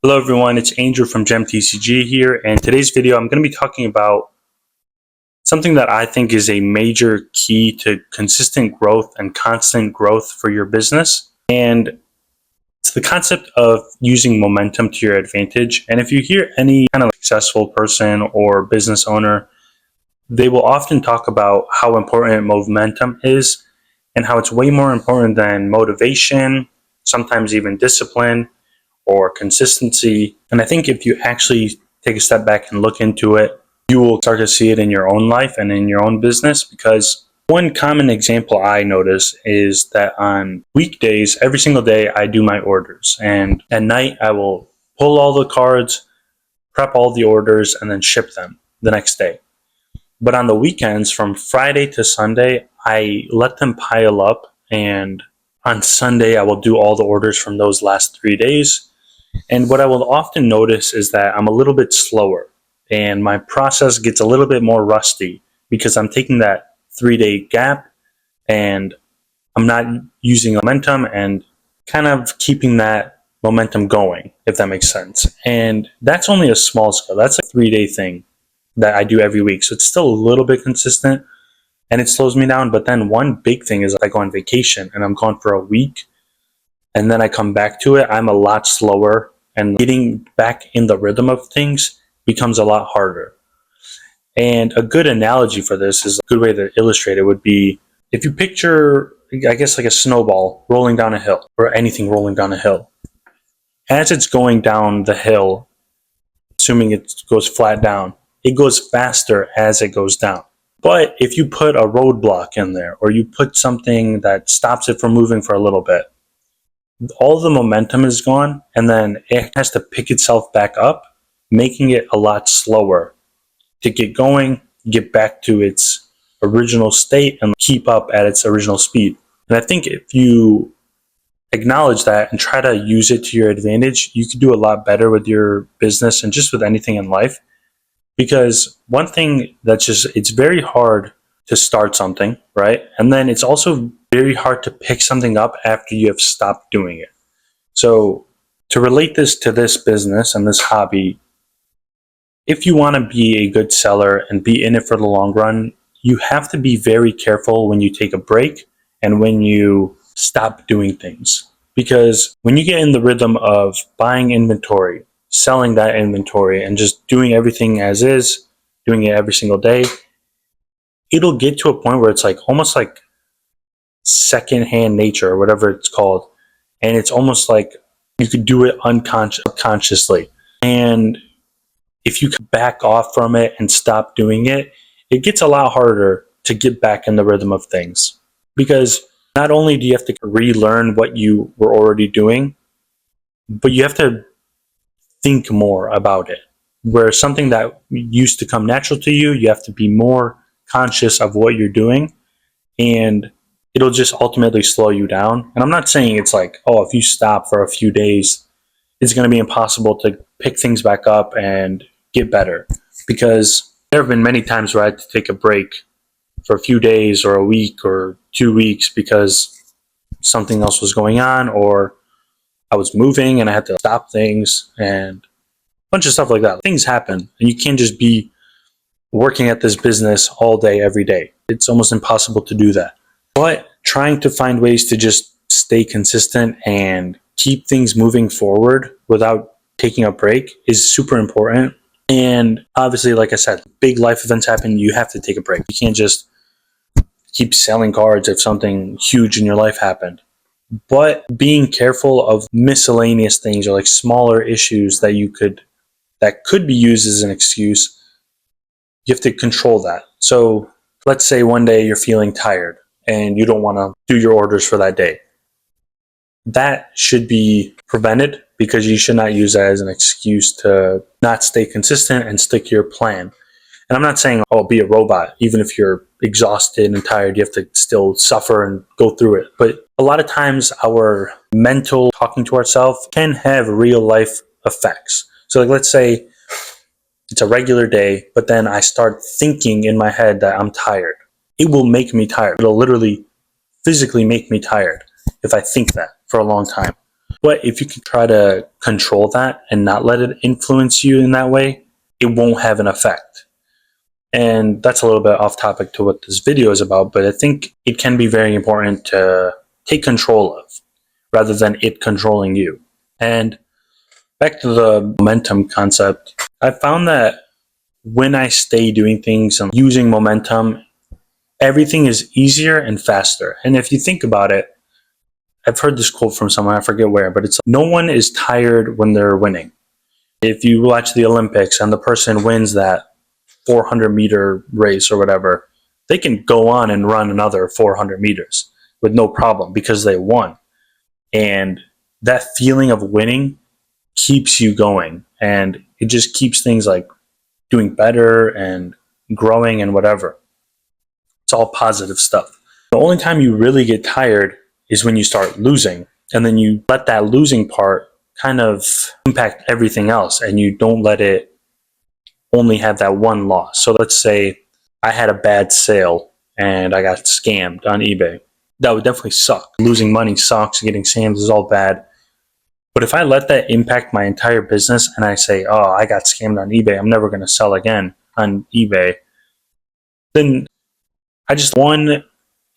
Hello everyone, it's Angel from TCG here, and today's video I'm going to be talking about something that I think is a major key to consistent growth and constant growth for your business. And it's the concept of using momentum to your advantage. And if you hear any kind of successful person or business owner, they will often talk about how important momentum is and how it's way more important than motivation, sometimes even discipline or consistency. And I think if you actually take a step back and look into it, you will start to see it in your own life and in your own business. Because one common example I notice is that on weekdays, every single day, I do my orders. And at night, I will pull all the cards, prep all the orders, and then ship them the next day. But on the weekends, from Friday to Sunday, I let them pile up. And on Sunday, I will do all the orders from those last 3 days. And what I will often notice is that I'm a little bit slower and my process gets a little bit more rusty because I'm taking that 3-day gap and I'm not using momentum and kind of keeping that momentum going, if that makes sense. And that's only a small scale. That's a 3-day thing that I do every week. So it's still a little bit consistent and it slows me down. But then one big thing is I go on vacation and I'm gone for a week. And then I come back to it, I'm a lot slower, and getting back in the rhythm of things becomes a lot harder. And a good analogy for this is a good way to illustrate it would be if you picture, I guess, like a snowball rolling down a hill, or anything rolling down a hill. As it's going down the hill, assuming it goes flat down, it goes faster as it goes down. But if you put a roadblock in there, or you put something that stops it from moving for a little bit, all the momentum is gone, and then it has to pick itself back up, making it a lot slower to get going, get back to its original state, and keep up at its original speed. And I think if you acknowledge that and try to use it to your advantage, you can do a lot better with your business and just with anything in life. Because one thing that's just, it's very hard to start something, right? And then it's also very hard to pick something up after you have stopped doing it. So to relate this to this business and this hobby, if you want to be a good seller and be in it for the long run, you have to be very careful when you take a break and when you stop doing things. Because when you get in the rhythm of buying inventory, selling that inventory, and just doing everything as is, doing it every single day, it'll get to a point where it's like almost like secondhand nature or whatever it's called. And it's almost like you could do it unconsciously. And if you back off from it and stop doing it, it gets a lot harder to get back in the rhythm of things. Because not only do you have to relearn what you were already doing, but you have to think more about it. Where something that used to come natural to you, you have to be more conscious of what you're doing, and it'll just ultimately slow you down. And I'm not saying it's like, oh, if you stop for a few days, it's going to be impossible to pick things back up and get better. Because there have been many times where I had to take a break for a few days or a week or 2 weeks because something else was going on, or I was moving and I had to stop things and a bunch of stuff like that. Things happen, and you can't just be working at this business all day, every day. It's almost impossible to do that. But trying to find ways to just stay consistent and keep things moving forward without taking a break is super important. And obviously, like I said, big life events happen, you have to take a break. You can't just keep selling cards if something huge in your life happened. But being careful of miscellaneous things or like smaller issues that could be used as an excuse, you have to control that. So let's say one day you're feeling tired and you don't want to do your orders for that day. That should be prevented, because you should not use that as an excuse to not stay consistent and stick to your plan. And I'm not saying, oh, be a robot. Even if you're exhausted and tired, you have to still suffer and go through it. But a lot of times our mental talking to ourselves can have real life effects. So like, let's say it's a regular day, but then I start thinking in my head that I'm tired. It will make me tired. It'll literally physically make me tired if I think that for a long time. But if you can try to control that and not let it influence you in that way, it won't have an effect. And that's a little bit off topic to what this video is about, but I think it can be very important to take control of rather than it controlling you. And back to the momentum concept, I found that when I stay doing things and using momentum, everything is easier and faster. And if you think about it, I've heard this quote from someone, I forget where, but it's no one is tired when they're winning. If you watch the Olympics and the person wins that 400-meter race or whatever, they can go on and run another 400 meters with no problem because they won. And that feeling of winning keeps you going, and it just keeps things like doing better and growing and whatever. It's all positive stuff. The only time you really get tired is when you start losing, and then you let that losing part kind of impact everything else, and you don't let it only have that one loss. So let's say I had a bad sale and I got scammed on eBay. That would definitely suck. Losing money sucks. Getting scammed is all bad. But if I let that impact my entire business and I say, oh, I got scammed on eBay, I'm never going to sell again on eBay, then I just one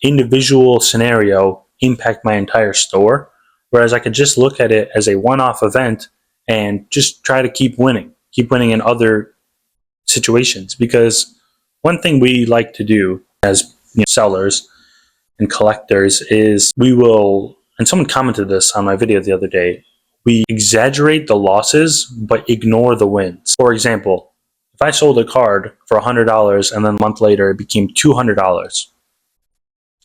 individual scenario impact my entire store. Whereas I could just look at it as a one-off event and just try to keep winning in other situations. Because one thing we like to do as sellers and collectors is we will, and someone commented this on my video the other day, we exaggerate the losses but ignore the wins. For example, if I sold a card for $100 and then a month later it became $200,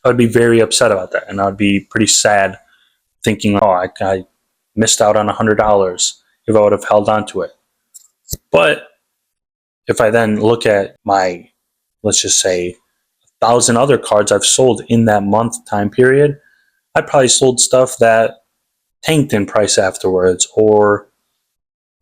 I would be very upset about that, and I would be pretty sad thinking, oh, I missed out on $100 if I would have held on to it. But if I then look at my, let's just say, 1,000 other cards I've sold in that month time period, I probably sold stuff that tanked in price afterwards, or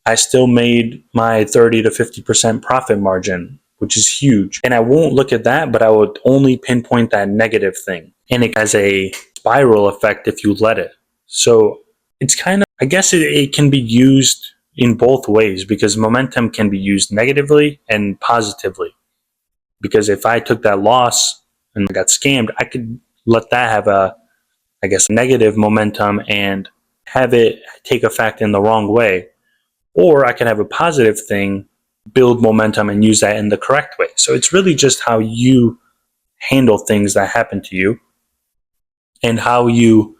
I still made my 30 to 50% profit margin, which is huge. And I won't look at that, but I would only pinpoint that negative thing. And it has a spiral effect if you let it. So it's kind of, I guess it can be used in both ways, because momentum can be used negatively and positively. Because if I took that loss and got scammed, I could let that have a, I guess, negative momentum and have it take effect in the wrong way. Or I can have a positive thing, build momentum, and use that in the correct way. So it's really just how you handle things that happen to you and how you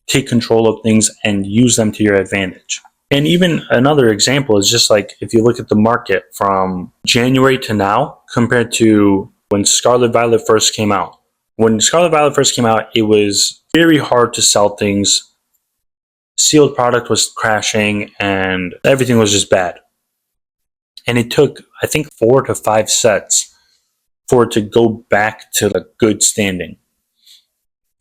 take control of things and use them to your advantage. And even another example is just like if you look at the market from January to now compared to when Scarlet Violet first came out. When Scarlet Violet first came out, it was very hard to sell things. Sealed product was crashing and everything was just bad. And it took, I think, 4 to 5 sets for it to go back to a good standing.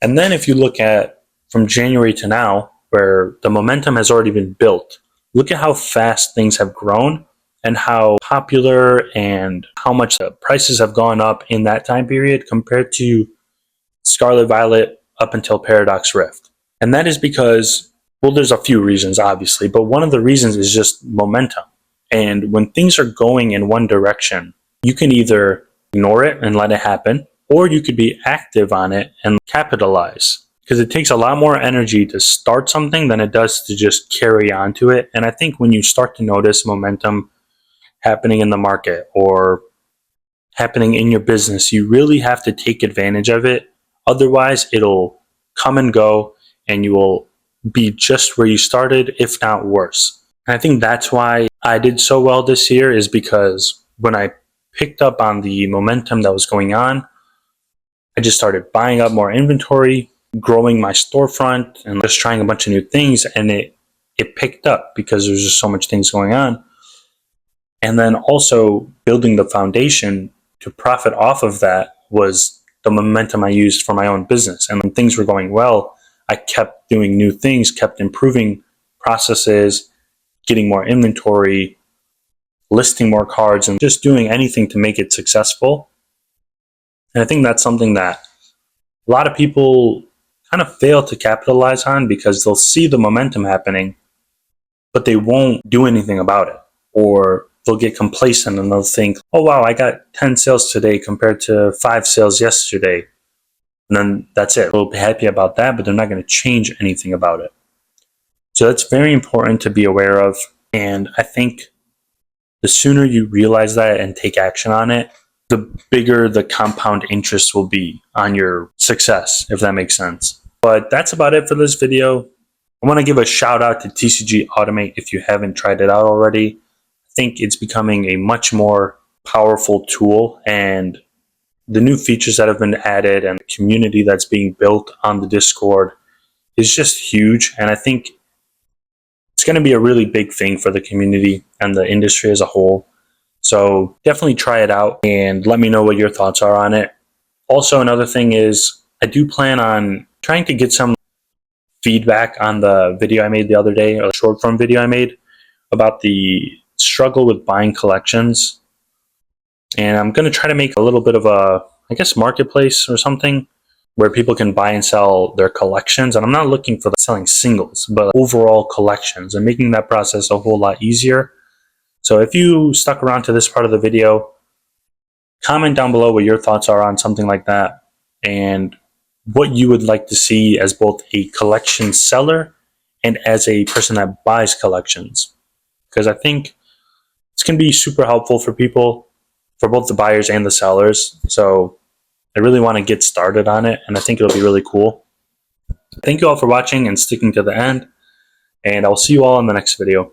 And then if you look at from January to now, where the momentum has already been built, look at how fast things have grown and how popular and how much the prices have gone up in that time period compared to Scarlet Violet up until Paradox Rift. And that is because, well, there's a few reasons, obviously, but one of the reasons is just momentum. And when things are going in one direction, you can either ignore it and let it happen, or you could be active on it and capitalize. Because it takes a lot more energy to start something than it does to just carry on to it. And I think when you start to notice momentum happening in the market or happening in your business, you really have to take advantage of it. Otherwise, it'll come and go and you will be just where you started, if not worse. And I think that's why I did so well this year, is because when I picked up on the momentum that was going on, I just started buying up more inventory, growing my storefront, and just trying a bunch of new things. And it picked up because there's just so much things going on. And then also building the foundation to profit off of that was the momentum I used for my own business. And when things were going well, I kept doing new things, kept improving processes, getting more inventory, listing more cards, and just doing anything to make it successful. And I think that's something that a lot of people kind of fail to capitalize on because they'll see the momentum happening, but they won't do anything about it. Or they'll get complacent and they'll think, oh wow, I got 10 sales today compared to 5 sales yesterday. And then that's it. They'll be happy about that, but they're not going to change anything about it. So that's very important to be aware of. And I think the sooner you realize that and take action on it, the bigger the compound interest will be on your success, if that makes sense. But that's about it for this video. I want to give a shout out to TCG Automate if you haven't tried it out already. I think it's becoming a much more powerful tool, and the new features that have been added and the community that's being built on the Discord is just huge. And I think it's going to be a really big thing for the community and the industry as a whole. So definitely try it out and let me know what your thoughts are on it. Also, another thing is I do plan on trying to get some feedback on the video I made the other day, or the short form video I made about the struggle with buying collections. And I'm going to try to make a little bit of a, I guess, marketplace or something where people can buy and sell their collections. And I'm not looking for selling singles, but overall collections, and making that process a whole lot easier. So if you stuck around to this part of the video, comment down below what your thoughts are on something like that, and what you would like to see as both a collection seller and as a person that buys collections. Because I think it's going to be super helpful for people, for both the buyers and the sellers. So I really want to get started on it, and I think it'll be really cool. Thank you all for watching and sticking to the end, and I'll see you all in the next video.